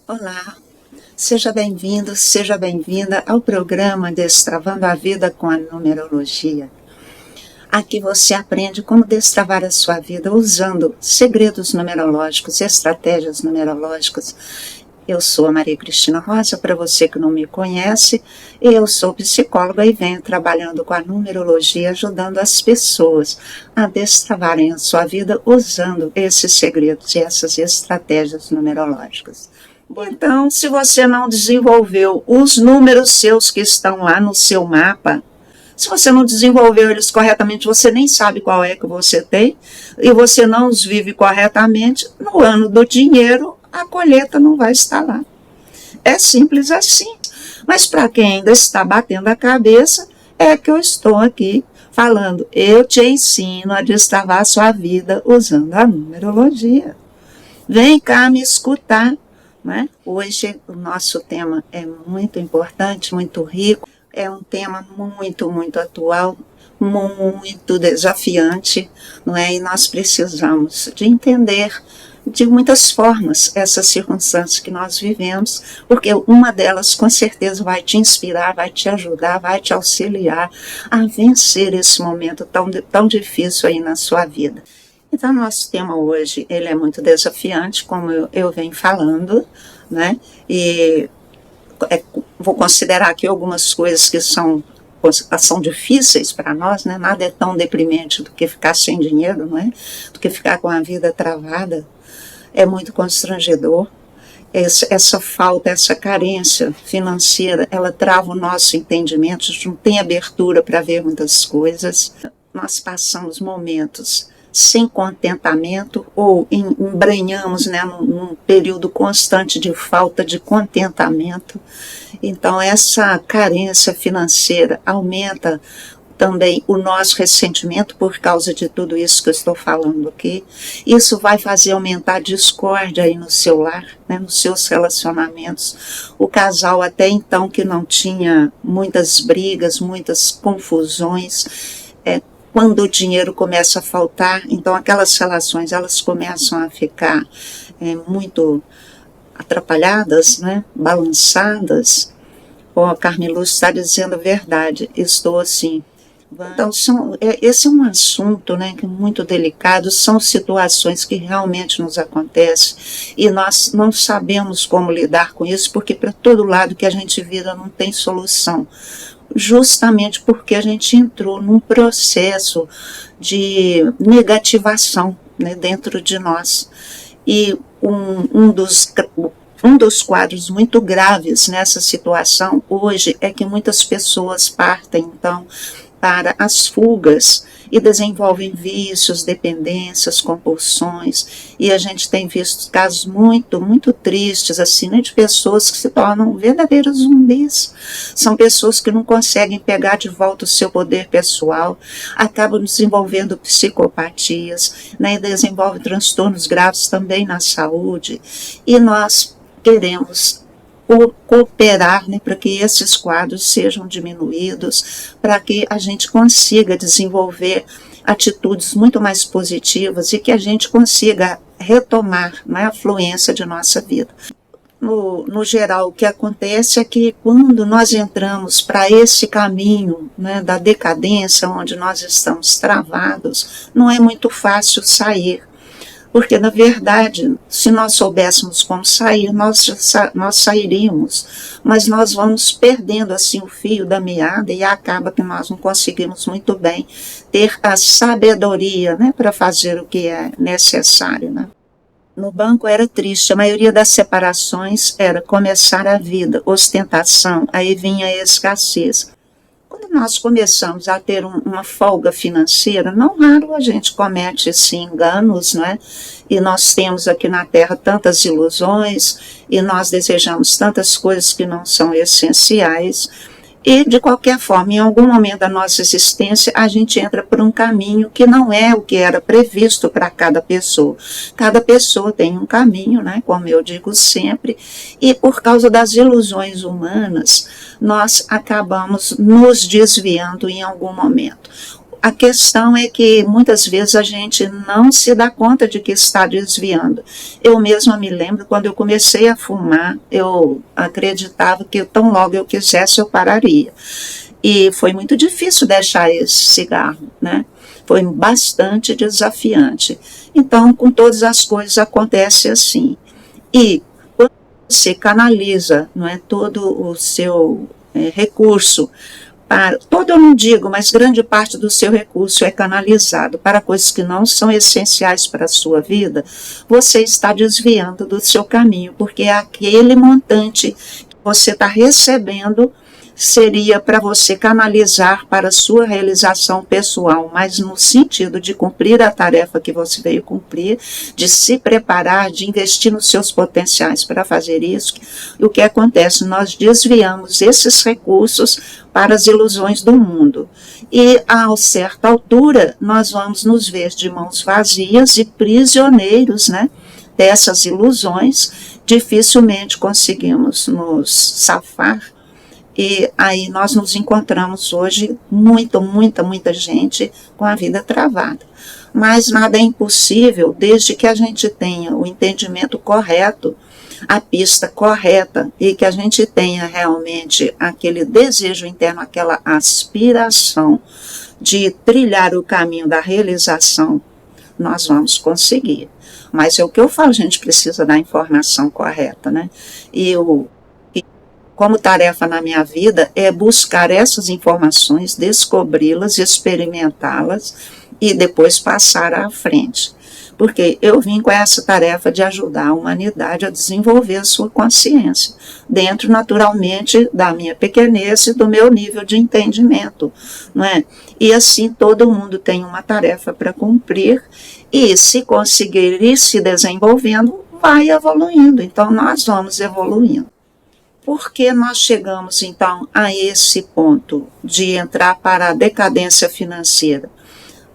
Olá, seja bem-vindo, seja bem-vinda ao programa Destravando a Vida com a Numerologia. Aqui você aprende como destravar a sua vida usando segredos numerológicos, estratégias numerológicas. Eu sou a Maria Cristina Rosa, para você que não me conhece, eu sou psicóloga e venho trabalhando com a numerologia, ajudando as pessoas a destravarem a sua vida usando esses segredos e essas estratégias numerológicas. Então, se você não desenvolveu os números seus que estão lá no seu mapa, se você não desenvolveu eles corretamente, você nem sabe qual é que você tem, e você não os vive corretamente, no ano do dinheiro, a colheita não vai estar lá. É simples assim. Mas para quem ainda está batendo a cabeça, é que eu estou aqui falando. Eu te ensino a destravar a sua vida usando a numerologia. Vem cá me escutar. Né? Hoje o nosso tema é muito importante, muito rico, é um tema muito atual, muito desafiante, não é? E nós precisamos de entender de muitas formas essas circunstâncias que nós vivemos, porque uma delas com certeza vai te inspirar, vai te ajudar, vai te auxiliar a vencer esse momento tão difícil aí na sua vida. Então, nosso tema hoje, ele é muito desafiante, como eu venho falando, né? E vou considerar aqui algumas coisas que são difíceis para nós, né? Nada é tão deprimente do que ficar sem dinheiro, não é? Do que ficar com a vida travada. É muito constrangedor. Essa falta, essa carência financeira, ela trava o nosso entendimento, a gente não tem abertura para ver muitas coisas. Nós passamos momentos sem contentamento ou embrenhamos, né, num período constante de falta de contentamento. Então essa carência financeira aumenta também o nosso ressentimento por causa de tudo isso que eu estou falando aqui. Isso vai fazer aumentar a discórdia aí no seu lar, né, nos seus relacionamentos. O casal até então que não tinha muitas brigas, muitas confusões, quando o dinheiro começa a faltar, então aquelas relações elas começam a ficar muito atrapalhadas, né, balançadas. A Carmen Lúcia está dizendo a verdade, estou assim. Então, esse é um assunto, né, que é muito delicado, são situações que realmente nos acontecem e nós não sabemos como lidar com isso, porque para todo lado que a gente vira não tem solução. Justamente porque a gente entrou num processo de negativação, né, dentro de nós. E um dos quadros muito graves nessa situação hoje é que muitas pessoas partem, então, para as fugas e desenvolvem vícios, dependências, compulsões, e a gente tem visto casos muito tristes, assim, né, de pessoas que se tornam verdadeiros zumbis. São pessoas que não conseguem pegar de volta o seu poder pessoal, acabam desenvolvendo psicopatias, né, e desenvolvem transtornos graves também na saúde, e nós queremos cooperar, né, para que esses quadros sejam diminuídos, para que a gente consiga desenvolver atitudes muito mais positivas e que a gente consiga retomar, né, a fluência de nossa vida. No geral, o que acontece é que quando nós entramos para esse caminho, né, da decadência, onde nós estamos travados, não é muito fácil sair. Porque, na verdade, se nós soubéssemos como sair, nós sairíamos, mas nós vamos perdendo assim o fio da meada e acaba que nós não conseguimos muito bem ter a sabedoria, né, para fazer o que é necessário. Né? No banco era triste, a maioria das separações era começar a vida, ostentação, aí vinha a escassez. Quando nós começamos a ter uma folga financeira, não raro a gente comete sim, enganos, não é? E nós temos aqui na Terra tantas ilusões e nós desejamos tantas coisas que não são essenciais. E, de qualquer forma, em algum momento da nossa existência, a gente entra por um caminho que não é o que era previsto para cada pessoa. Cada pessoa tem um caminho, né, como eu digo sempre, e por causa das ilusões humanas, nós acabamos nos desviando em algum momento. A questão é que muitas vezes a gente não se dá conta de que está desviando. Eu mesma me lembro, quando eu comecei a fumar, eu acreditava que tão logo eu quisesse eu pararia. E foi muito difícil deixar esse cigarro, né? Foi bastante desafiante. Então, com todas as coisas acontece assim. E quando você canaliza, não é, todo o seu recurso para, todo eu não digo, mas grande parte do seu recurso é canalizado para coisas que não são essenciais para a sua vida, você está desviando do seu caminho, porque aquele montante que você está recebendo seria para você canalizar para a sua realização pessoal, mas no sentido de cumprir a tarefa que você veio cumprir, de se preparar, de investir nos seus potenciais para fazer isso. E o que acontece? Nós desviamos esses recursos para as ilusões do mundo. E, a certa altura, nós vamos nos ver de mãos vazias e prisioneiros, né, dessas ilusões. Dificilmente conseguimos nos safar. E aí nós nos encontramos hoje, muita gente com a vida travada. Mas nada é impossível desde que a gente tenha o entendimento correto, a pista correta, e que a gente tenha realmente aquele desejo interno, aquela aspiração de trilhar o caminho da realização, nós vamos conseguir. Mas é o que eu falo, a gente precisa da informação correta, né? Como tarefa na minha vida é buscar essas informações, descobri-las, experimentá-las e depois passar à frente. Porque eu vim com essa tarefa de ajudar a humanidade a desenvolver a sua consciência, dentro naturalmente da minha pequenez e do meu nível de entendimento, não é? E assim todo mundo tem uma tarefa para cumprir e se conseguir ir se desenvolvendo, vai evoluindo. Então nós vamos evoluindo. Por que nós chegamos, então, a esse ponto de entrar para a decadência financeira?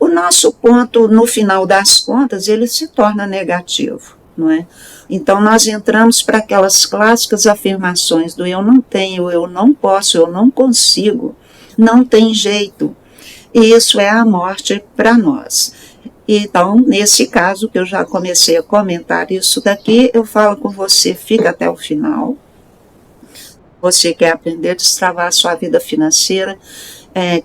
O nosso ponto, no final das contas, ele se torna negativo, não é? Então, nós entramos para aquelas clássicas afirmações do eu não tenho, eu não posso, eu não consigo, não tem jeito. E isso é a morte para nós. Então, nesse caso, que eu já comecei a comentar isso daqui, eu falo com você, fica até o final. Você quer aprender a destravar a sua vida financeira,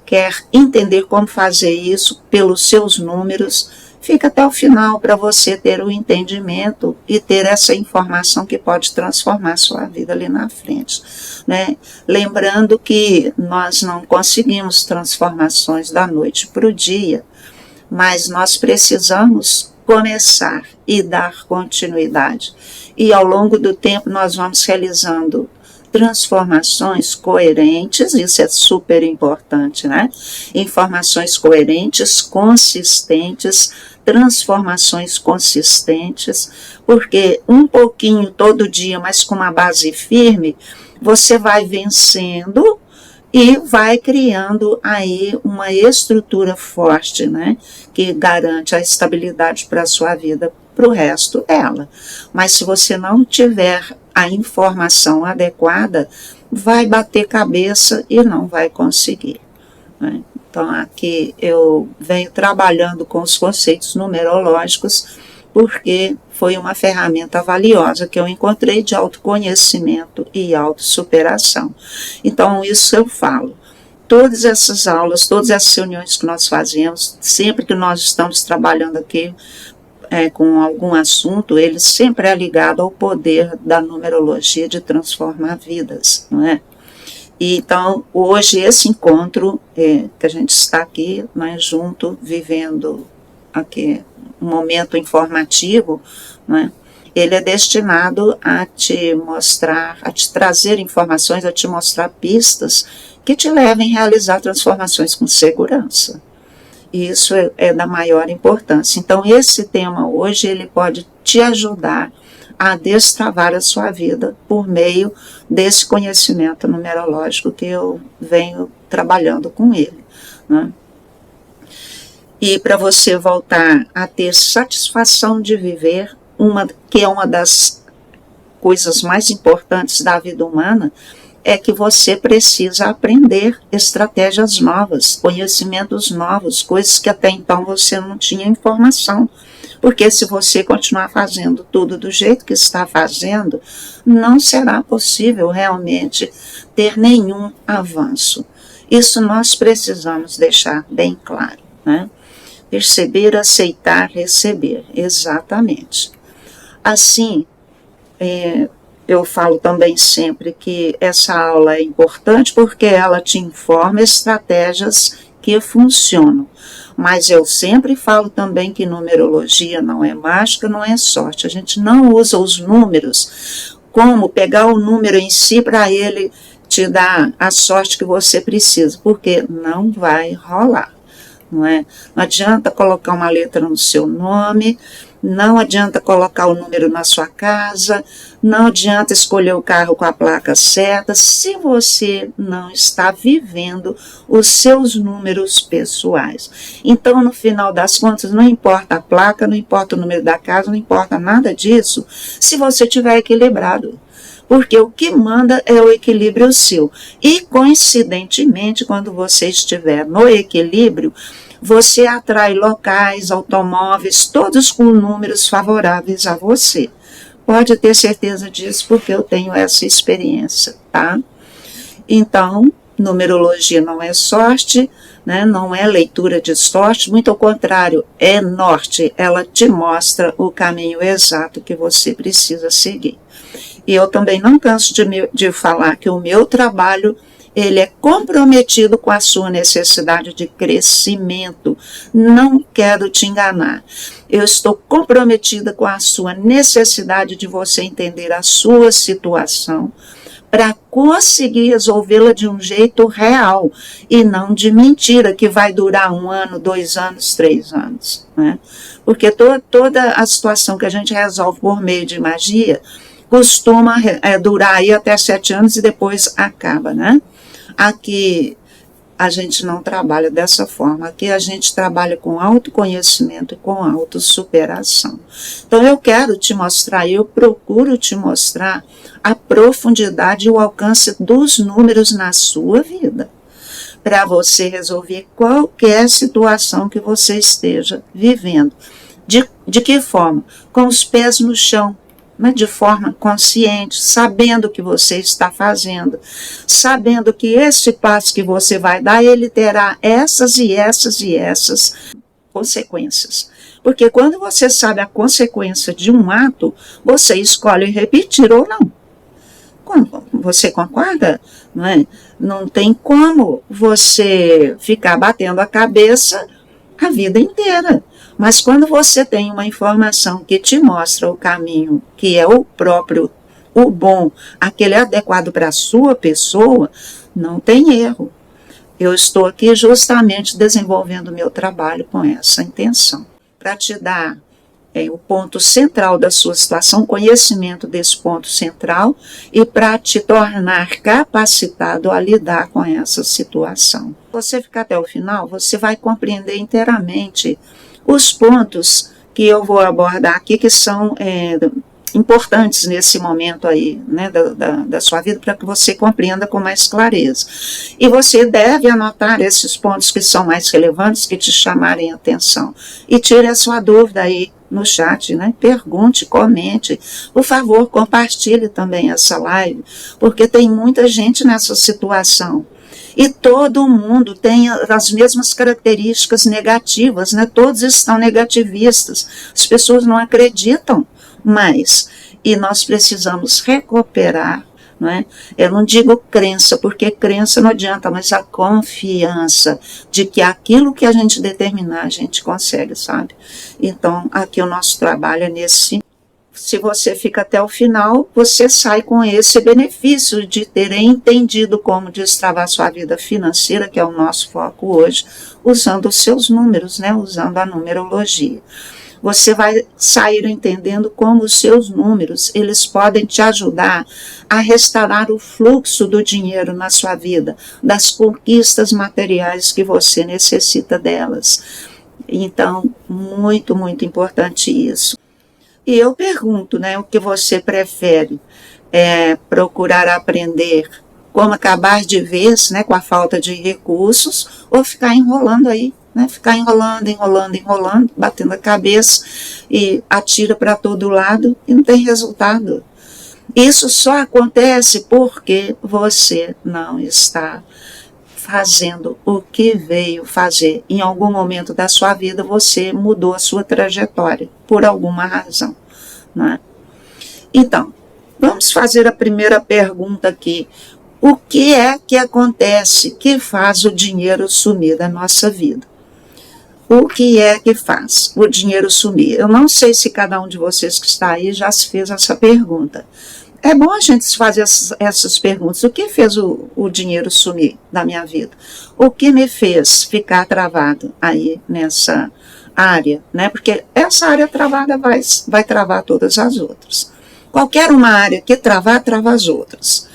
quer entender como fazer isso pelos seus números, fica até o final para você ter o entendimento e ter essa informação que pode transformar a sua vida ali na frente, né? Lembrando que nós não conseguimos transformações da noite para o dia, mas nós precisamos começar e dar continuidade. E ao longo do tempo nós vamos realizando transformações coerentes, isso é super importante, né? Informações coerentes, consistentes, transformações consistentes, porque um pouquinho todo dia, mas com uma base firme, você vai vencendo e vai criando aí uma estrutura forte, né? Que garante a estabilidade para a sua vida, para o resto dela. Mas se você não tiver a informação adequada, vai bater cabeça e não vai conseguir, né? Então, aqui eu venho trabalhando com os conceitos numerológicos, porque foi uma ferramenta valiosa que eu encontrei de autoconhecimento e autossuperação. Então, isso eu falo. Todas essas aulas, todas essas reuniões que nós fazemos, sempre que nós estamos trabalhando aqui, com algum assunto, ele sempre é ligado ao poder da numerologia de transformar vidas, não é? E, então, hoje, esse encontro, que a gente está aqui, né, junto, vivendo aqui um momento informativo, não é? Ele é destinado a te mostrar, a te trazer informações, a te mostrar pistas que te levem a realizar transformações com segurança. E isso é da maior importância. Então, esse tema hoje, ele pode te ajudar a destravar a sua vida por meio desse conhecimento numerológico que eu venho trabalhando com ele, né? E para você voltar a ter satisfação de viver, que é uma das coisas mais importantes da vida humana, é que você precisa aprender estratégias novas, conhecimentos novos, coisas que até então você não tinha informação. Porque se você continuar fazendo tudo do jeito que está fazendo, não será possível realmente ter nenhum avanço. Isso nós precisamos deixar bem claro, né? Perceber, aceitar, receber, exatamente. Assim, eu falo também sempre que essa aula é importante porque ela te informa estratégias que funcionam. Mas eu sempre falo também que numerologia não é mágica, não é sorte. A gente não usa os números como pegar o número em si para ele te dar a sorte que você precisa, porque não vai rolar. Não é? Não adianta colocar uma letra no seu nome, não adianta colocar o número na sua casa, não adianta escolher o carro com a placa certa, se você não está vivendo os seus números pessoais. Então, no final das contas, não importa a placa, não importa o número da casa, não importa nada disso, se você estiver equilibrado. Porque o que manda é o equilíbrio seu. E, coincidentemente, quando você estiver no equilíbrio, você atrai locais, automóveis, todos com números favoráveis a você. Pode ter certeza disso, porque eu tenho essa experiência, tá? Então, numerologia não é sorte, né? Não é leitura de sorte, muito ao contrário, é norte. Ela te mostra o caminho exato que você precisa seguir. E eu também não canso de falar que o meu trabalho, ele é comprometido com a sua necessidade de crescimento. Não quero te enganar. Eu estou comprometida com a sua necessidade de você entender a sua situação para conseguir resolvê-la de um jeito real e não de mentira, que vai durar 1 ano, 2 anos, 3 anos. Né? Porque toda a situação que a gente resolve por meio de magia costuma durar aí até 7 anos e depois acaba, né? Aqui a gente não trabalha dessa forma, aqui a gente trabalha com autoconhecimento e com autossuperação. Então eu quero te mostrar, eu procuro te mostrar a profundidade e o alcance dos números na sua vida, para você resolver qualquer situação que você esteja vivendo. De que forma? Com os pés no chão, mas de forma consciente, sabendo o que você está fazendo, sabendo que esse passo que você vai dar, ele terá essas e essas e essas consequências. Porque quando você sabe a consequência de um ato, você escolhe repetir ou não. Você concorda? Não é? Não tem como você ficar batendo a cabeça a vida inteira. Mas quando você tem uma informação que te mostra o caminho, que é o próprio, o bom, aquele adequado para a sua pessoa, não tem erro. Eu estou aqui justamente desenvolvendo o meu trabalho com essa intenção, para te dar o ponto central da sua situação, conhecimento desse ponto central e para te tornar capacitado a lidar com essa situação. Se você ficar até o final, você vai compreender inteiramente os pontos que eu vou abordar aqui, que são importantes nesse momento aí, né, da sua vida, para que você compreenda com mais clareza. E você deve anotar esses pontos que são mais relevantes, que te chamarem a atenção. E tire a sua dúvida aí no chat, né? Pergunte, comente. Por favor, compartilhe também essa live, porque tem muita gente nessa situação. E todo mundo tem as mesmas características negativas, né? Todos estão negativistas. As pessoas não acreditam mais. E nós precisamos recuperar, não é? Eu não digo crença, porque crença não adianta, mas a confiança de que aquilo que a gente determinar, a gente consegue, sabe? Então, aqui o nosso trabalho é nesse. Se você fica até o final, você sai com esse benefício de ter entendido como destravar sua vida financeira, que é o nosso foco hoje, usando os seus números, né? Usando a numerologia. Você vai sair entendendo como os seus números, eles podem te ajudar a restaurar o fluxo do dinheiro na sua vida, das conquistas materiais que você necessita delas. Então, muito, muito importante isso. E eu pergunto, né, o que você prefere? Procurar aprender como acabar de vez, né, com a falta de recursos, ou ficar enrolando aí, né, ficar enrolando, batendo a cabeça e atira para todo lado e não tem resultado. Isso só acontece porque você não está fazendo o que veio fazer. Em algum momento da sua vida você mudou a sua trajetória, por alguma razão, né? Então, vamos fazer a primeira pergunta aqui. O que é que acontece que faz o dinheiro sumir da nossa vida? O que é que faz o dinheiro sumir? Eu não sei se cada um de vocês que está aí já se fez essa pergunta. É bom a gente se fazer essas perguntas. O que fez o dinheiro sumir da minha vida? O que me fez ficar travado aí nessa área, né? Porque essa área travada vai travar todas as outras. Qualquer uma área que travar, trava as outras.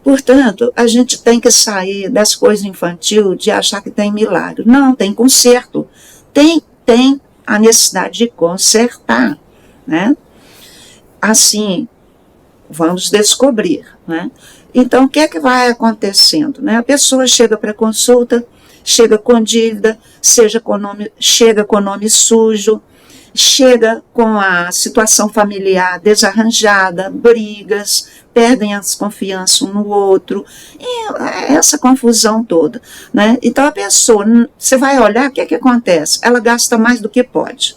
Portanto, a gente tem que sair das coisas infantil de achar que tem milagre. Não, tem conserto. Tem a necessidade de consertar, né? Assim, vamos descobrir, né? Então, o que é que vai acontecendo, né? A pessoa chega para consulta, chega com dívida, chega com nome sujo, chega com a situação familiar desarranjada, brigas, perdem a confiança um no outro, e essa confusão toda, né? Então a pessoa, você vai olhar, o que é que acontece? Ela gasta mais do que pode.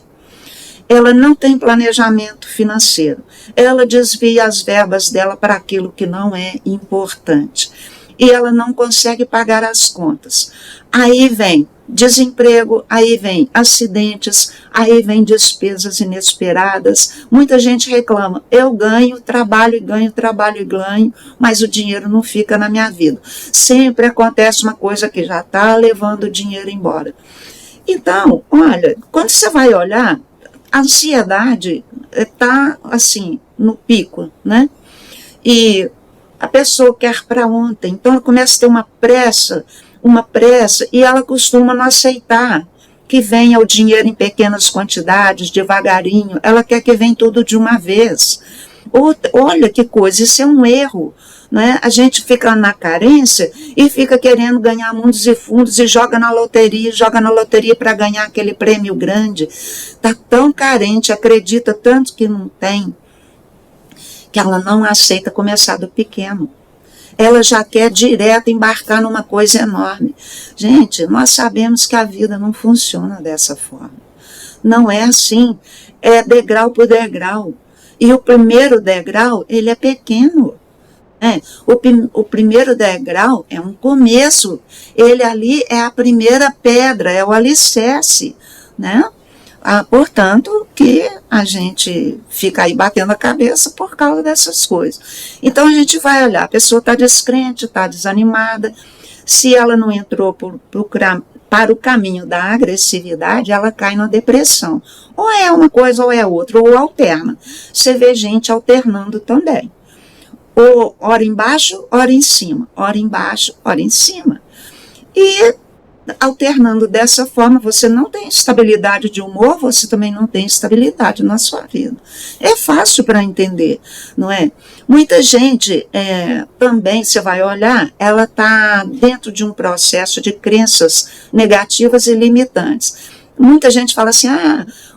Ela não tem planejamento financeiro. Ela desvia as verbas dela para aquilo que não é importante. E ela não consegue pagar as contas. Aí vem desemprego, aí vem acidentes, aí vem despesas inesperadas. Muita gente reclama, eu ganho, trabalho, mas o dinheiro não fica na minha vida. Sempre acontece uma coisa que já está levando o dinheiro embora. Então, olha, quando você vai olhar, a ansiedade está assim, no pico, né? E a pessoa quer para ontem, então ela começa a ter uma pressa, e ela costuma não aceitar que venha o dinheiro em pequenas quantidades, devagarinho, ela quer que venha tudo de uma vez. Olha que coisa, isso é um erro, né? A gente fica na carência e fica querendo ganhar mundos e fundos e joga na loteria para ganhar aquele prêmio grande. Está tão carente, acredita tanto que não tem, que ela não aceita começar do pequeno. Ela já quer direto embarcar numa coisa enorme. Gente, nós sabemos que a vida não funciona dessa forma. Não é assim, é degrau por degrau. E o primeiro degrau, ele é pequeno. O primeiro degrau é um começo. Ele ali é a primeira pedra, é o alicerce, né? Portanto, que a gente fica aí batendo a cabeça por causa dessas coisas. Então, a gente vai olhar, a pessoa está descrente, está desanimada. Se ela não entrou para o caminho da agressividade, ela cai na depressão. Ou é uma coisa ou é outra, ou alterna. Você vê gente alternando também. Ou hora embaixo, hora em cima. Hora embaixo, hora em cima. E alternando dessa forma, você não tem estabilidade de humor, você também não tem estabilidade na sua vida. É fácil para entender, não é? Muita gente também, você vai olhar, ela está dentro de um processo de crenças negativas e limitantes. Muita gente fala assim,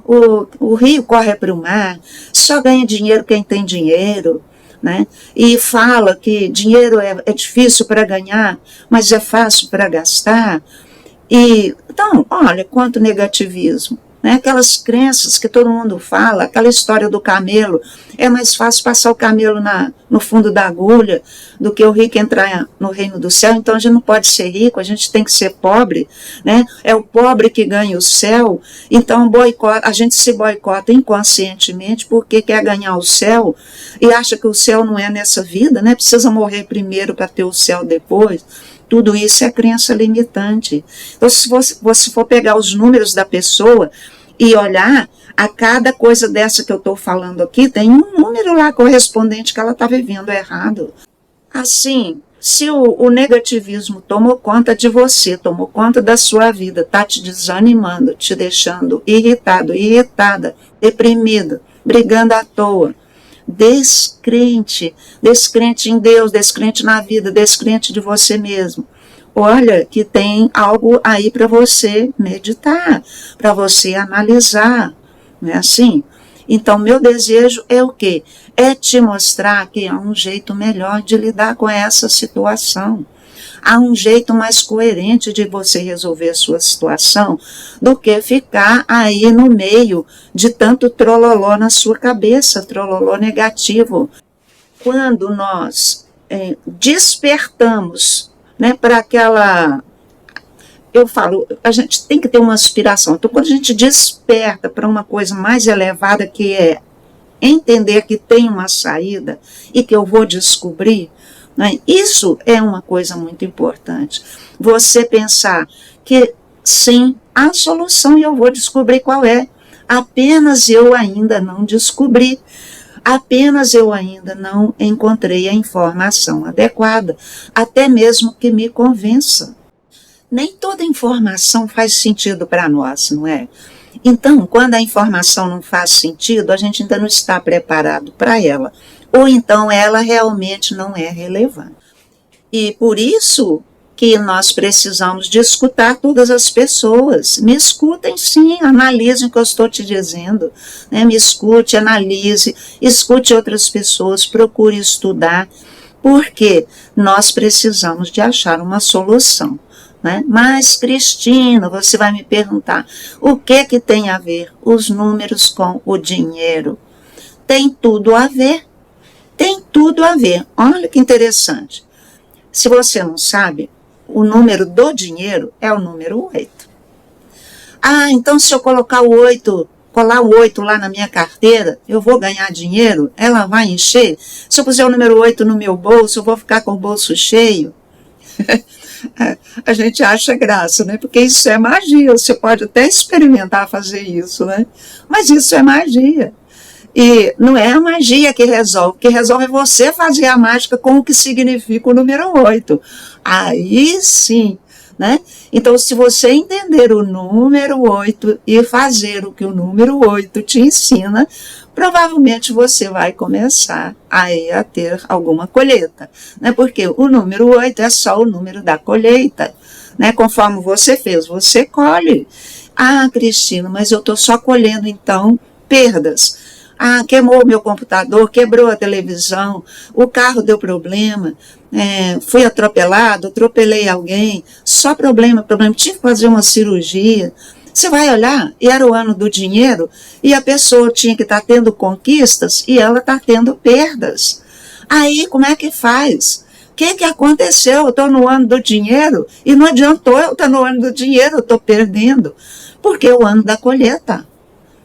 o rio corre para o mar, só ganha dinheiro quem tem dinheiro, né? E fala que dinheiro é difícil para ganhar, mas é fácil para gastar. Então, olha quanto negativismo, né? Aquelas crenças que todo mundo fala, aquela história do camelo, é mais fácil passar o camelo no fundo da agulha do que o rico entrar no reino do céu. Então a gente não pode ser rico, a gente tem que ser pobre, né? É o pobre que ganha o céu. Então a gente se boicota inconscientemente porque quer ganhar o céu e acha que o céu não é nessa vida, né? Precisa morrer primeiro para ter o céu depois. Tudo isso é crença limitante. Então, se você for pegar os números da pessoa e olhar, a cada coisa dessa que eu estou falando aqui, tem um número lá correspondente que ela está vivendo errado. Assim, se o negativismo tomou conta de você, tomou conta da sua vida, está te desanimando, te deixando irritado, irritada, deprimido, brigando à toa, descrente em Deus, descrente na vida, descrente de você mesmo. Olha que tem algo aí para você meditar, para você analisar, não é assim? Então, meu desejo é o quê? É te mostrar que há um jeito melhor de lidar com essa situação. Há um jeito mais coerente de você resolver a sua situação do que ficar aí no meio de tanto trololó na sua cabeça, trololó negativo. Quando nós despertamos, né, para aquela... Eu falo, a gente tem que ter uma aspiração. Então, quando a gente desperta para uma coisa mais elevada, que é entender que tem uma saída e que eu vou descobrir, né, isso é uma coisa muito importante. Você pensar que sim, há solução e eu vou descobrir qual é. Apenas eu ainda não descobri. Apenas eu ainda não encontrei a informação adequada, até mesmo que me convença. Nem toda informação faz sentido para nós, não é? Então, quando a informação não faz sentido, a gente ainda não está preparado para ela. Ou então ela realmente não é relevante. E por isso que nós precisamos de escutar todas as pessoas. Me escutem sim, analisem o que eu estou te dizendo. Né? Me escute, analise, escute outras pessoas, procure estudar, porque nós precisamos de achar uma solução. Né? Mas, Cristina, você vai me perguntar, o que tem a ver os números com o dinheiro? Tem tudo a ver. Tem tudo a ver. Olha que interessante. Se você não sabe, o número do dinheiro é o número 8. Ah, então se eu colocar o 8, colar o 8 lá na minha carteira, eu vou ganhar dinheiro? Ela vai encher? Se eu puser o número 8 no meu bolso, eu vou ficar com o bolso cheio? A gente acha graça, né? Porque isso é magia. Você pode até experimentar fazer isso, né? Mas isso é magia. E não é a magia que resolve. O que resolve é você fazer a mágica com o que significa o número 8. Aí sim, né? Então, se você entender o número 8 e fazer o que o número 8 te ensina, provavelmente você vai começar aí a ter alguma colheita, né? Porque o número 8 é só o número da colheita, né? Conforme você fez, você colhe. Ah, Cristina, mas eu estou só colhendo, então, perdas. Ah, queimou meu computador, quebrou a televisão, o carro deu problema, fui atropelado, atropelei alguém, só problema, tive que fazer uma cirurgia. Você vai olhar, e era o ano do dinheiro, e a pessoa tinha que estar tendo conquistas, e ela está tendo perdas. Aí, como é que faz? O que aconteceu? Eu estou no ano do dinheiro, e não adiantou eu estar no ano do dinheiro, eu estou perdendo. Porque é o ano da colheita.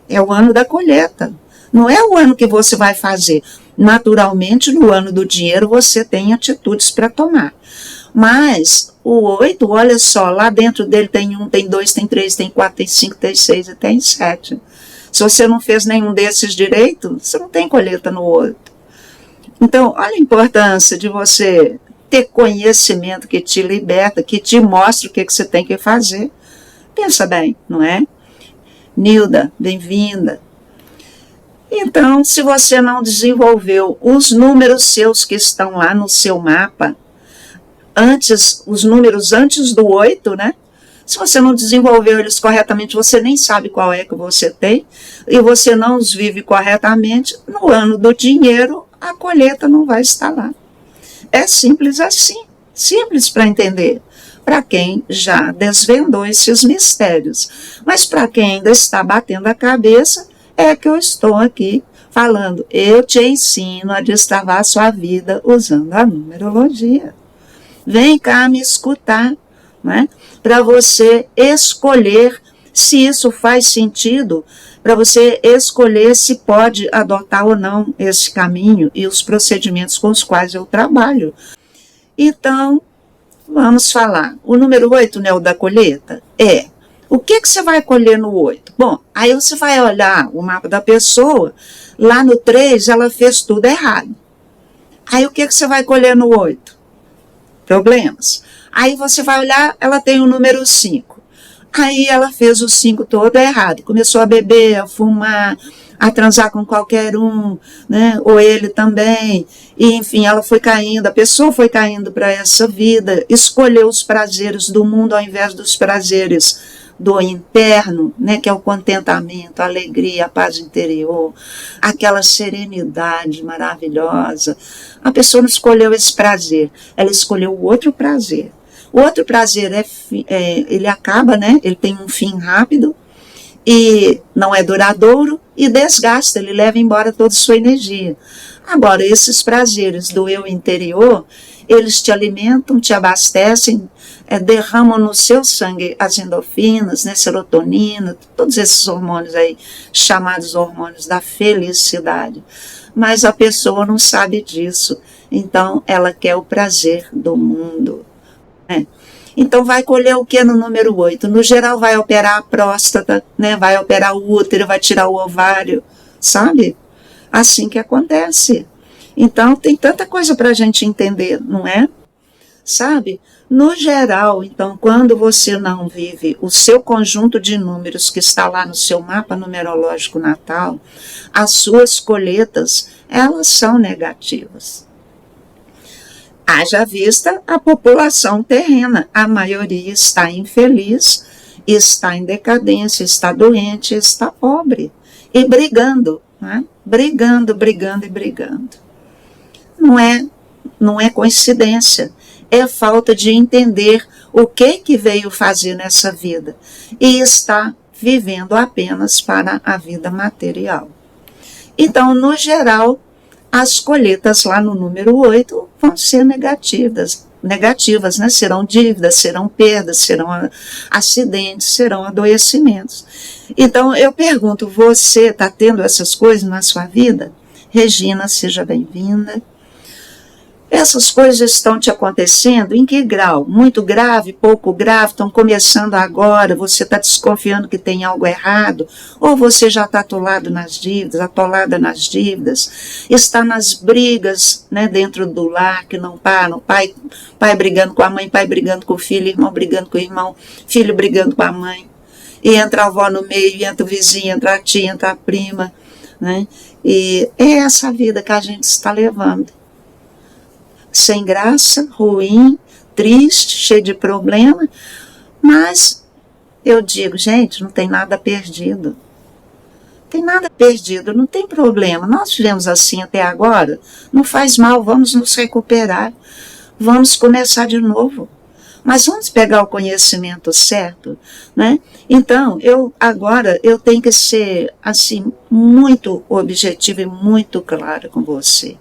É o ano da colheita. Não é o ano que você vai fazer. Naturalmente, no ano do dinheiro, você tem atitudes para tomar. Mas o 8, olha só, lá dentro dele tem 1, tem 2, tem 3, tem 4, tem 5, tem 6 e tem 7. Se você não fez nenhum desses direito, você não tem colheita no 8. Então, olha a importância de você ter conhecimento que te liberta, que te mostra o que você tem que fazer. Pensa bem, não é? Nilda, bem-vinda. Então, se você não desenvolveu os números seus que estão lá no seu mapa, os números antes do 8, né? Se você não desenvolveu eles corretamente, você nem sabe qual é que você tem, e você não os vive corretamente, no ano do dinheiro, a colheita não vai estar lá. É simples assim, simples para entender, para quem já desvendou esses mistérios. Mas para quem ainda está batendo a cabeça, é que eu estou aqui falando. Eu te ensino a destravar a sua vida usando a numerologia. Vem cá me escutar, né? Para você escolher se isso faz sentido, para você escolher se pode adotar ou não esse caminho e os procedimentos com os quais eu trabalho. Então, vamos falar. O número 8, né, o da colheita? O que você vai colher no 8? Bom, aí você vai olhar o mapa da pessoa, lá no 3 ela fez tudo errado. Aí o que você vai colher no 8? Problemas. Aí você vai olhar, ela tem o número 5. Aí ela fez o 5 todo errado, começou a beber, a fumar, a transar com qualquer um, né? Ou ele também, e enfim, ela foi caindo, a pessoa foi caindo para essa vida, escolheu os prazeres do mundo ao invés dos prazeres do interno, né? Que é o contentamento, a alegria, a paz interior, aquela serenidade maravilhosa. A pessoa não escolheu esse prazer, ela escolheu o outro prazer. O outro prazer ele acaba, né? Ele tem um fim rápido e não é duradouro e desgasta, ele leva embora toda a sua energia. Agora, esses prazeres do eu interior, eles te alimentam, te abastecem, derramam no seu sangue as endorfinas, né, serotonina, todos esses hormônios aí, chamados hormônios da felicidade. Mas a pessoa não sabe disso, então ela quer o prazer do mundo. Então vai colher o que no número 8? No geral vai operar a próstata, né? Vai operar o útero, vai tirar o ovário, sabe? Assim que acontece. Então tem tanta coisa para a gente entender, não é? Sabe? No geral, então, quando você não vive o seu conjunto de números que está lá no seu mapa numerológico natal, as suas colheitas, elas são negativas. Haja vista a população terrena, a maioria está infeliz, está em decadência, está doente, está pobre e brigando, né? Brigando. Não é coincidência, é falta de entender o que veio fazer nessa vida e está vivendo apenas para a vida material. Então, no geral, as colheitas lá no número 8 vão ser negativas, né? Serão dívidas, serão perdas, serão acidentes, serão adoecimentos. Então, eu pergunto, você está tendo essas coisas na sua vida? Regina, seja bem-vinda. Essas coisas estão te acontecendo em que grau? Muito grave, pouco grave, estão começando agora, você está desconfiando que tem algo errado, ou você já está atolada nas dívidas, está nas brigas, né, dentro do lar que não param, pai brigando com a mãe, pai brigando com o filho, irmão brigando com o irmão, filho brigando com a mãe, e entra a avó no meio, e entra o vizinho, entra a tia, entra a prima, né? E é essa vida que a gente está levando. Sem graça, ruim, triste, cheio de problema, mas eu digo, gente, não tem nada perdido. Tem nada perdido, não tem problema. Nós vivemos assim até agora, não faz mal, vamos nos recuperar, vamos começar de novo. Mas vamos pegar o conhecimento certo, né? Então, agora eu tenho que ser assim muito objetiva e muito clara com você.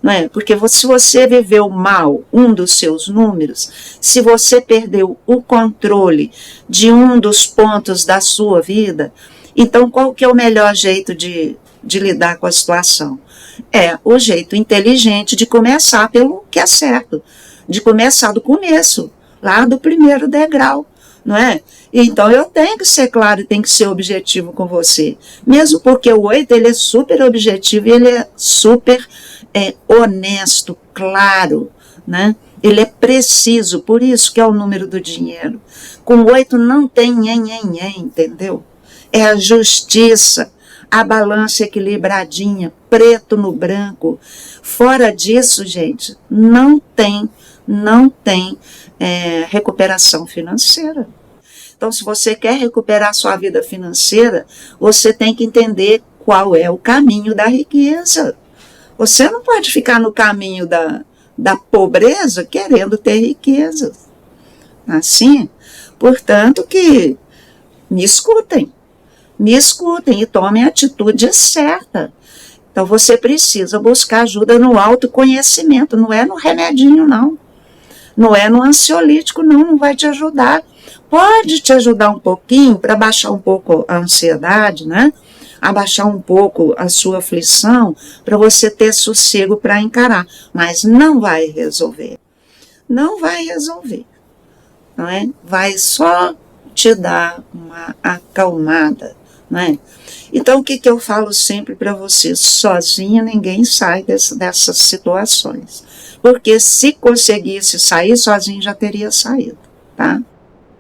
Não é? Porque se você viveu mal um dos seus números, se você perdeu o controle de um dos pontos da sua vida, então qual que é o melhor jeito de lidar com a situação? É o jeito inteligente de começar pelo que é certo, de começar do começo, lá do primeiro degrau, não é? Então eu tenho que ser claro e tenho que ser objetivo com você, mesmo porque o 8 ele é super objetivo e ele é super honesto, claro, né? Ele é preciso, por isso que é o número do dinheiro. Com o 8 não tem entendeu? É a justiça, a balança equilibradinha, preto no branco. Fora disso, gente, não tem recuperação financeira. Então, se você quer recuperar sua vida financeira, você tem que entender qual é o caminho da riqueza. Você não pode ficar no caminho da pobreza querendo ter riqueza. Assim, portanto, que me escutem e tomem a atitude certa. Então, você precisa buscar ajuda no autoconhecimento, não é no remedinho, não. Não é no ansiolítico, não vai te ajudar. Pode te ajudar um pouquinho para baixar um pouco a ansiedade, né? Abaixar um pouco a sua aflição, para você ter sossego para encarar. Mas não vai resolver. Não vai resolver. Não é? Vai só te dar uma acalmada. Não é? Então, o que eu falo sempre para você? Sozinha ninguém sai dessas situações. Porque se conseguisse sair sozinho, já teria saído. Tá?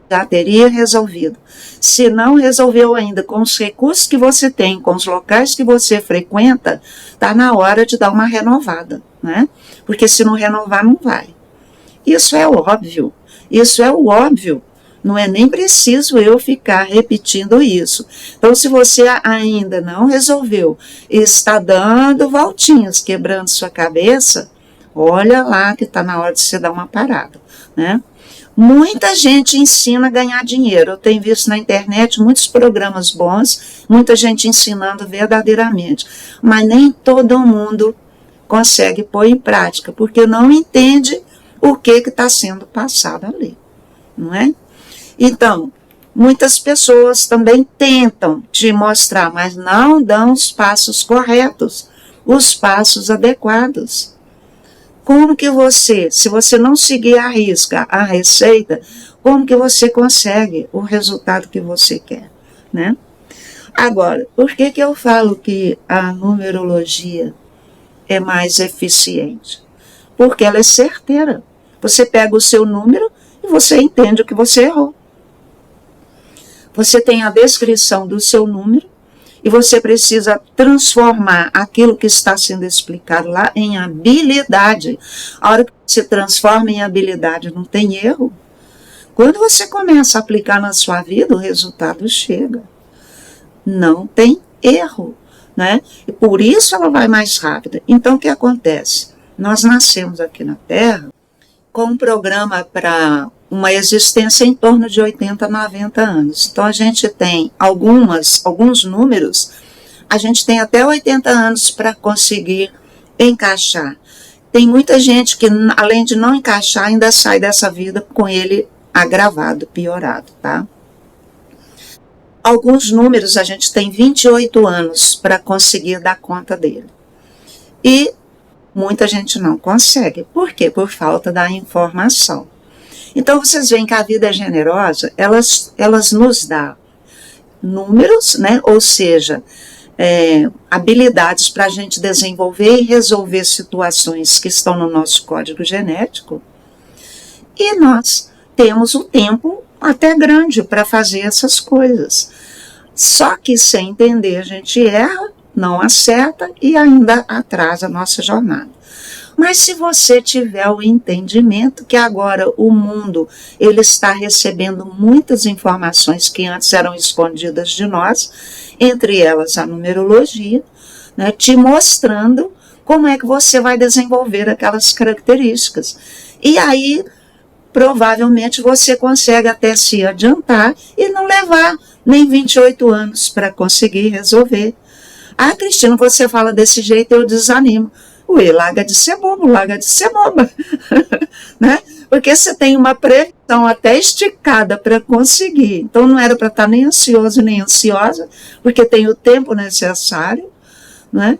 já teria resolvido. Se não resolveu ainda com os recursos que você tem, com os locais que você frequenta, está na hora de dar uma renovada, né? Porque se não renovar, não vai. Isso é óbvio. Isso é o óbvio. Não é nem preciso eu ficar repetindo isso. Então, se você ainda não resolveu e está dando voltinhas, quebrando sua cabeça, olha lá que está na hora de você dar uma parada, né? Muita gente ensina a ganhar dinheiro. Eu tenho visto na internet muitos programas bons, muita gente ensinando verdadeiramente. Mas nem todo mundo consegue pôr em prática, porque não entende o que está sendo passado ali, não é? Então, muitas pessoas também tentam te mostrar, mas não dão os passos corretos, os passos adequados. Como que você, se você não seguir à risca a receita, como que você consegue o resultado que você quer, né? Agora, por que eu falo que a numerologia é mais eficiente? Porque ela é certeira. Você pega o seu número e você entende o que você errou. Você tem a descrição do seu número e você precisa transformar aquilo que está sendo explicado lá em habilidade. A hora que você transforma em habilidade, não tem erro. Quando você começa a aplicar na sua vida, o resultado chega. Não tem erro, né? E por isso ela vai mais rápida. Então, o que acontece? Nós nascemos aqui na Terra com um programa para uma existência em torno de 80, 90 anos. Então, a gente tem alguns números, a gente tem até 80 anos para conseguir encaixar. Tem muita gente que, além de não encaixar, ainda sai dessa vida com ele agravado, piorado, tá? Alguns números a gente tem 28 anos para conseguir dar conta dele. E muita gente não consegue. Por quê? Por falta da informação. Então, vocês veem que a vida é generosa, elas nos dão números, né? Ou seja, habilidades para a gente desenvolver e resolver situações que estão no nosso código genético. E nós temos o tempo até grande para fazer essas coisas. Só que sem entender, a gente erra, não acerta e ainda atrasa a nossa jornada. Mas se você tiver o entendimento que agora o mundo ele está recebendo muitas informações que antes eram escondidas de nós, entre elas a numerologia, né, te mostrando como é que você vai desenvolver aquelas características. E aí, provavelmente, você consegue até se adiantar e não levar nem 28 anos para conseguir resolver. Ah, Cristina, você fala desse jeito, eu desanimo. Ué, larga de ser bobo, larga de ser boba. Né? Porque você tem uma previsão até esticada para conseguir. Então, não era para estar nem ansioso nem ansiosa, porque tem o tempo necessário. Né?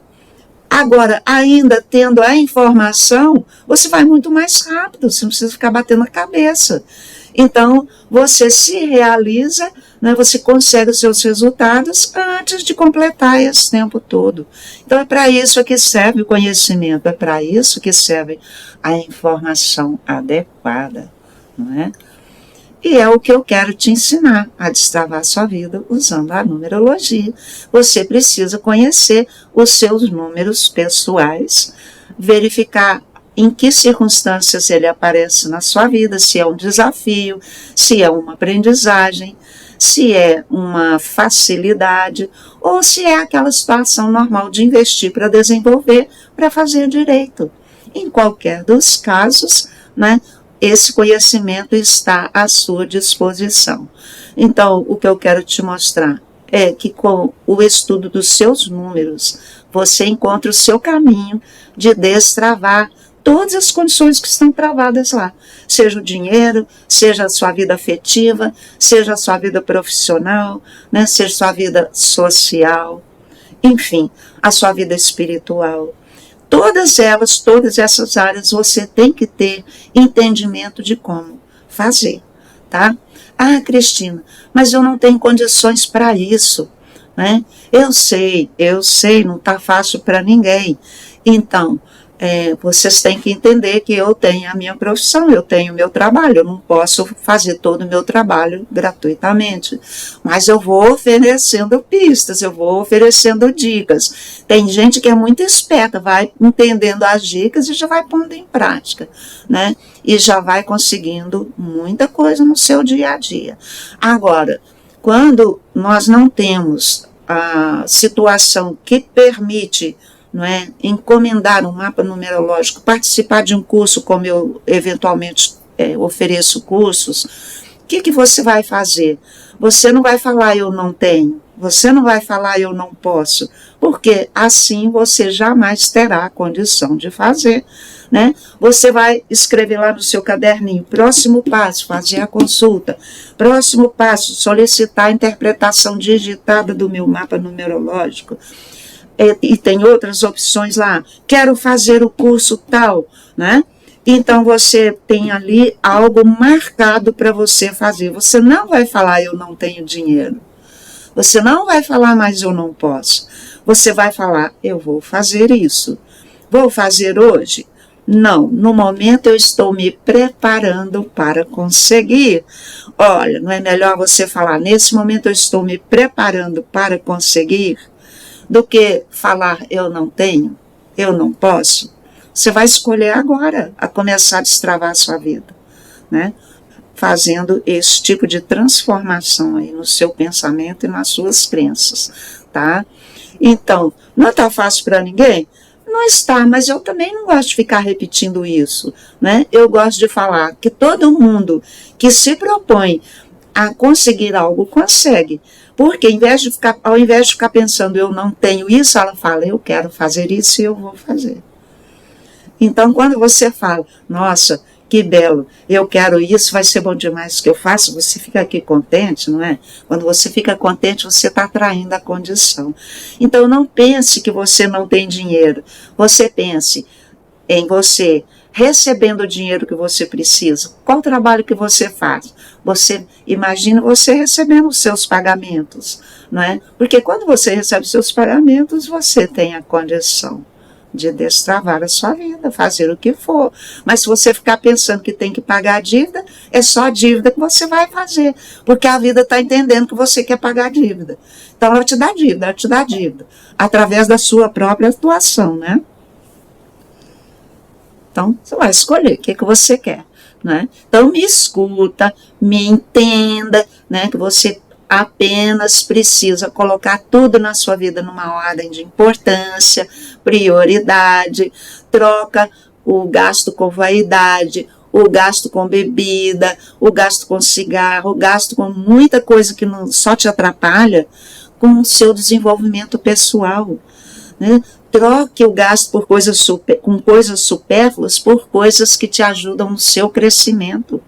Agora, ainda tendo a informação, você vai muito mais rápido, você não precisa ficar batendo a cabeça. Então, você se realiza, né, você consegue os seus resultados antes de completar esse tempo todo. Então, é para isso que serve o conhecimento, é para isso que serve a informação adequada, não é? E é o que eu quero te ensinar, a destravar a sua vida usando a numerologia. Você precisa conhecer os seus números pessoais, verificar em que circunstâncias ele aparece na sua vida, se é um desafio, se é uma aprendizagem, se é uma facilidade, ou se é aquela situação normal de investir para desenvolver, para fazer direito. Em qualquer dos casos, né, esse conhecimento está à sua disposição. Então, o que eu quero te mostrar é que com o estudo dos seus números, você encontra o seu caminho de destravar todas as condições que estão travadas lá. Seja o dinheiro, seja a sua vida afetiva, seja a sua vida profissional, né, seja a sua vida social, enfim, a sua vida espiritual. Todas essas áreas você tem que ter entendimento de como fazer, tá? Ah, Cristina, mas eu não tenho condições para isso, né? Eu sei, não está fácil para ninguém. Então, vocês têm que entender que eu tenho a minha profissão, eu tenho o meu trabalho, eu não posso fazer todo o meu trabalho gratuitamente, mas eu vou oferecendo pistas, eu vou oferecendo dicas. Tem gente que é muito esperta, vai entendendo as dicas e já vai pondo em prática, né? E já vai conseguindo muita coisa no seu dia a dia. Agora, quando nós não temos a situação que permite, não é, encomendar um mapa numerológico, participar de um curso, como eu eventualmente ofereço cursos, o que você vai fazer? Você não vai falar eu não tenho, você não vai falar eu não posso, porque assim você jamais terá a condição de fazer, né? Você vai escrever lá no seu caderninho, próximo passo, fazer a consulta, próximo passo, solicitar a interpretação digitada do meu mapa numerológico, e tem outras opções lá, quero fazer o curso tal, né? Então você tem ali algo marcado para você fazer. Você não vai falar eu não tenho dinheiro. Você não vai falar mas eu não posso. Você vai falar eu vou fazer isso. Vou fazer hoje? Não, no momento eu estou me preparando para conseguir. Olha, não é melhor você falar nesse momento eu estou me preparando para conseguir? Do que falar eu não tenho, eu não posso. Você vai escolher agora a começar a destravar a sua vida, né? Fazendo esse tipo de transformação aí no seu pensamento e nas suas crenças, tá? Então, não está fácil para ninguém? Não está, mas eu também não gosto de ficar repetindo isso, né? Eu gosto de falar que todo mundo que se propõe a conseguir algo, consegue. Porque ao invés de ficar pensando, eu não tenho isso, ela fala, eu quero fazer isso e eu vou fazer. Então, quando você fala, nossa, que belo, eu quero isso, vai ser bom demais que eu faço, você fica aqui contente, não é? Quando você fica contente, você está atraindo a condição. Então, não pense que você não tem dinheiro. Você pense em você recebendo o dinheiro que você precisa. Qual o trabalho que você faz? Você imagina você recebendo os seus pagamentos, não é? Porque quando você recebe os seus pagamentos, você tem a condição de destravar a sua vida, fazer o que for. Mas se você ficar pensando que tem que pagar a dívida, é só a dívida que você vai fazer, porque a vida está entendendo que você quer pagar a dívida. Então ela te dá dívida, através da sua própria atuação, né? Então, você vai escolher o que você quer, né? Então, me escuta, me entenda, né? Que você apenas precisa colocar tudo na sua vida numa ordem de importância, prioridade, troca o gasto com vaidade, o gasto com bebida, o gasto com cigarro, o gasto com muita coisa que não, só te atrapalha, com o seu desenvolvimento pessoal, né? Troque o gasto por com coisas supérfluas por coisas que te ajudam no seu crescimento,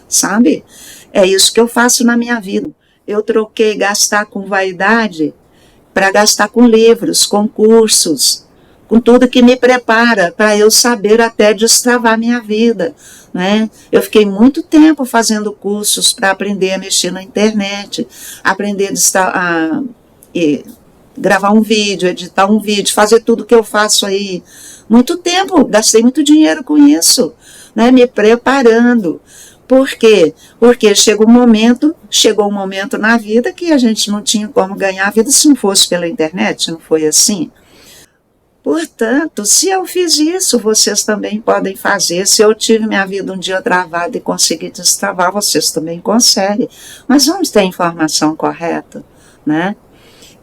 sabe? É isso que eu faço na minha vida. Eu troquei gastar com vaidade para gastar com livros, com cursos, com tudo que me prepara para eu saber até destravar minha vida, né? Eu fiquei muito tempo fazendo cursos para aprender a mexer na internet, aprender a gravar um vídeo, editar um vídeo, fazer tudo que eu faço aí. Muito tempo, gastei muito dinheiro com isso, né? Me preparando. Por quê? Porque chegou um momento na vida que a gente não tinha como ganhar a vida se não fosse pela internet, não foi assim? Portanto, se eu fiz isso, vocês também podem fazer. Se eu tive minha vida um dia travada e consegui destravar, vocês também conseguem. Mas vamos ter a informação correta, né?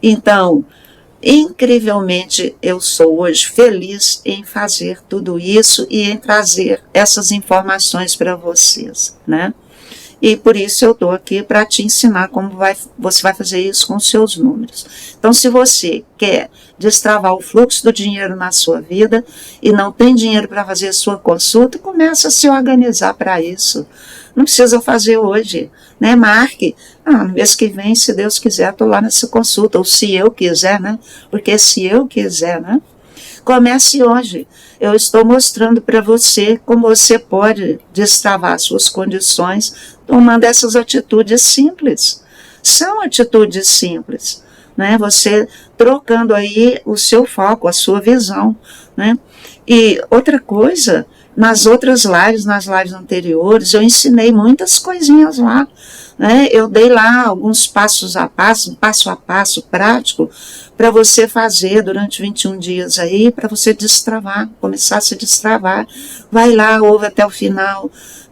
Então, incrivelmente, eu sou hoje feliz em fazer tudo isso e em trazer essas informações para vocês, né? E por isso eu estou aqui para te ensinar como você vai fazer isso com os seus números. Então, se você quer destravar o fluxo do dinheiro na sua vida e não tem dinheiro para fazer a sua consulta, começa a se organizar para isso. Não precisa fazer hoje, né? Marque. No mês que vem, se Deus quiser, estou lá nessa consulta. Ou se eu quiser, né? Porque se eu quiser, né? Comece hoje. Eu estou mostrando para você como você pode destravar suas condições tomando essas atitudes simples. São atitudes simples, né? Você trocando aí o seu foco, a sua visão, né? E outra coisa, nas outras lives, nas lives anteriores, eu ensinei muitas coisinhas lá, né? Eu dei lá alguns passos a passo prático, para você fazer durante 21 dias aí, para você destravar, começar a se destravar. Vai lá, ouve até o final,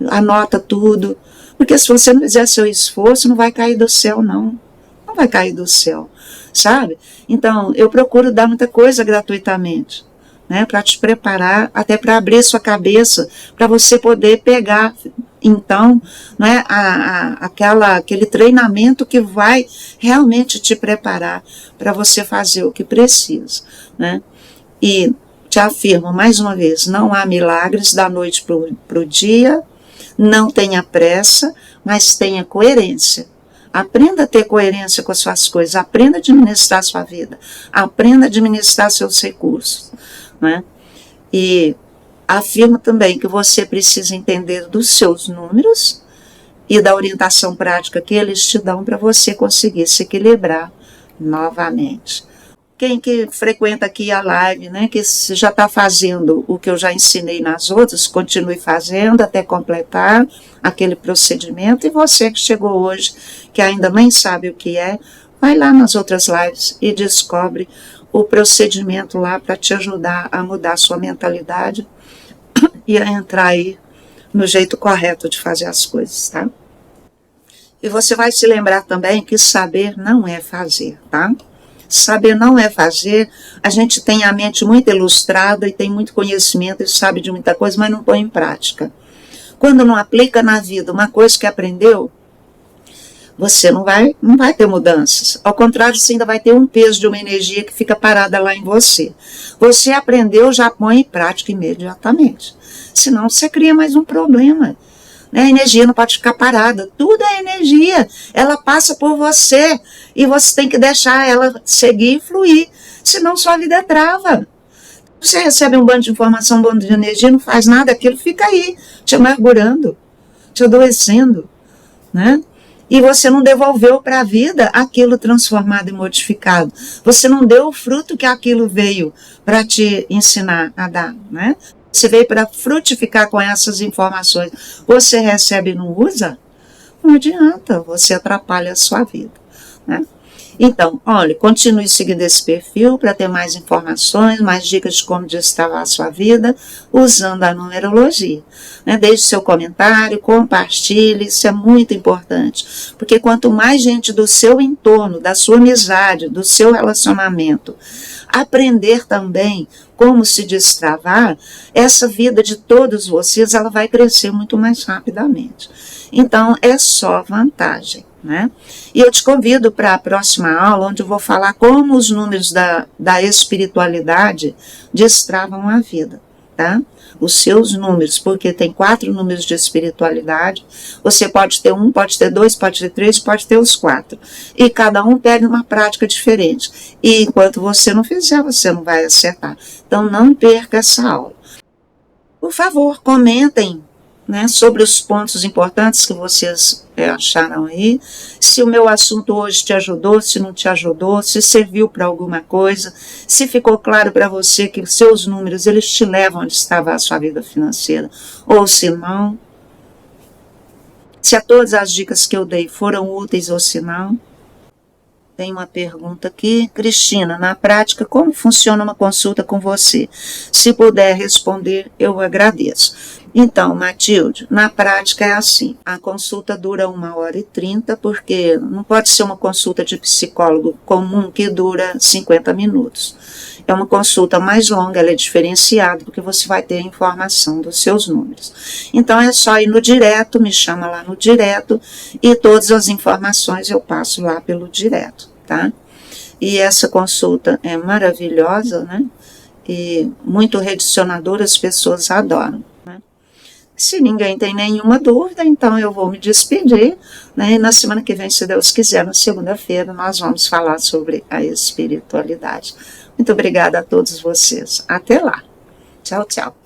anota tudo, porque se você não fizer seu esforço, não vai cair do céu, não. Não vai cair do céu, sabe? Então, eu procuro dar muita coisa gratuitamente, né, para te preparar, até para abrir sua cabeça, para você poder pegar, então, né, aquele treinamento que vai realmente te preparar para você fazer o que precisa, né? E te afirmo mais uma vez, não há milagres da noite para o dia, não tenha pressa, mas tenha coerência. Aprenda a ter coerência com as suas coisas, aprenda a administrar a sua vida, aprenda a administrar seus recursos, né? E afirmo também que você precisa entender dos seus números e da orientação prática que eles te dão para você conseguir se equilibrar novamente. Quem que frequenta aqui a live, né, que já está fazendo o que eu já ensinei nas outras, continue fazendo até completar aquele procedimento. E você que chegou hoje, que ainda nem sabe o que é, vai lá nas outras lives e descobre o procedimento lá para te ajudar a mudar a sua mentalidade e a entrar aí no jeito correto de fazer as coisas, tá? E você vai se lembrar também que saber não é fazer, tá? Saber não é fazer, a gente tem a mente muito ilustrada e tem muito conhecimento e sabe de muita coisa, mas não põe em prática. Quando não aplica na vida uma coisa que aprendeu, você não vai ter mudanças. Ao contrário, você ainda vai ter um peso de uma energia que fica parada lá em você. Você aprendeu, já põe em prática imediatamente. Senão você cria mais um problema. A energia não pode ficar parada, tudo é energia, ela passa por você e você tem que deixar ela seguir e fluir, senão sua vida trava. Você recebe um bando de informação, um bando de energia, não faz nada, aquilo fica aí, te amargurando, te adoecendo, né? E você não devolveu para a vida aquilo transformado e modificado, você não deu o fruto que aquilo veio para te ensinar a dar, né? Você veio para frutificar com essas informações. Você recebe e não usa? Não adianta, você atrapalha a sua vida, né? Então, olha, continue seguindo esse perfil para ter mais informações, mais dicas de como destravar a sua vida, usando a numerologia, né? Deixe seu comentário, compartilhe, isso é muito importante, porque quanto mais gente do seu entorno, da sua amizade, do seu relacionamento, aprender também como se destravar, essa vida de todos vocês, ela vai crescer muito mais rapidamente. Então, é só vantagem, né? E eu te convido para a próxima aula, onde eu vou falar como os números da espiritualidade destravam a vida, tá? Os seus números, porque tem 4 números de espiritualidade, você pode ter 1, pode ter 2, pode ter 3, pode ter os 4, e cada um pede uma prática diferente, e enquanto você não fizer, você não vai acertar. Então não perca essa aula. Por favor, comentem, né, sobre os pontos importantes que vocês acharam aí, se o meu assunto hoje te ajudou, se não te ajudou, se serviu para alguma coisa, se ficou claro para você que os seus números, eles te levam a destravar a sua vida financeira, ou se não, se a todas as dicas que eu dei foram úteis ou se não. Tem uma pergunta aqui. Cristina, na prática, como funciona uma consulta com você? Se puder responder, eu agradeço. Então, Matilde, na prática é assim. A consulta dura 1h30, porque não pode ser uma consulta de psicólogo comum que dura 50 minutos. É uma consulta mais longa, ela é diferenciada, porque você vai ter a informação dos seus números. Então, é só ir no direto, me chama lá no direto, e todas as informações eu passo lá pelo direto, tá? E essa consulta é maravilhosa, né? E muito redicionadora, as pessoas adoram, né? Se ninguém tem nenhuma dúvida, então eu vou me despedir, né? E na semana que vem, se Deus quiser, na segunda-feira, nós vamos falar sobre a espiritualidade. Muito obrigada a todos vocês. Até lá. Tchau, tchau.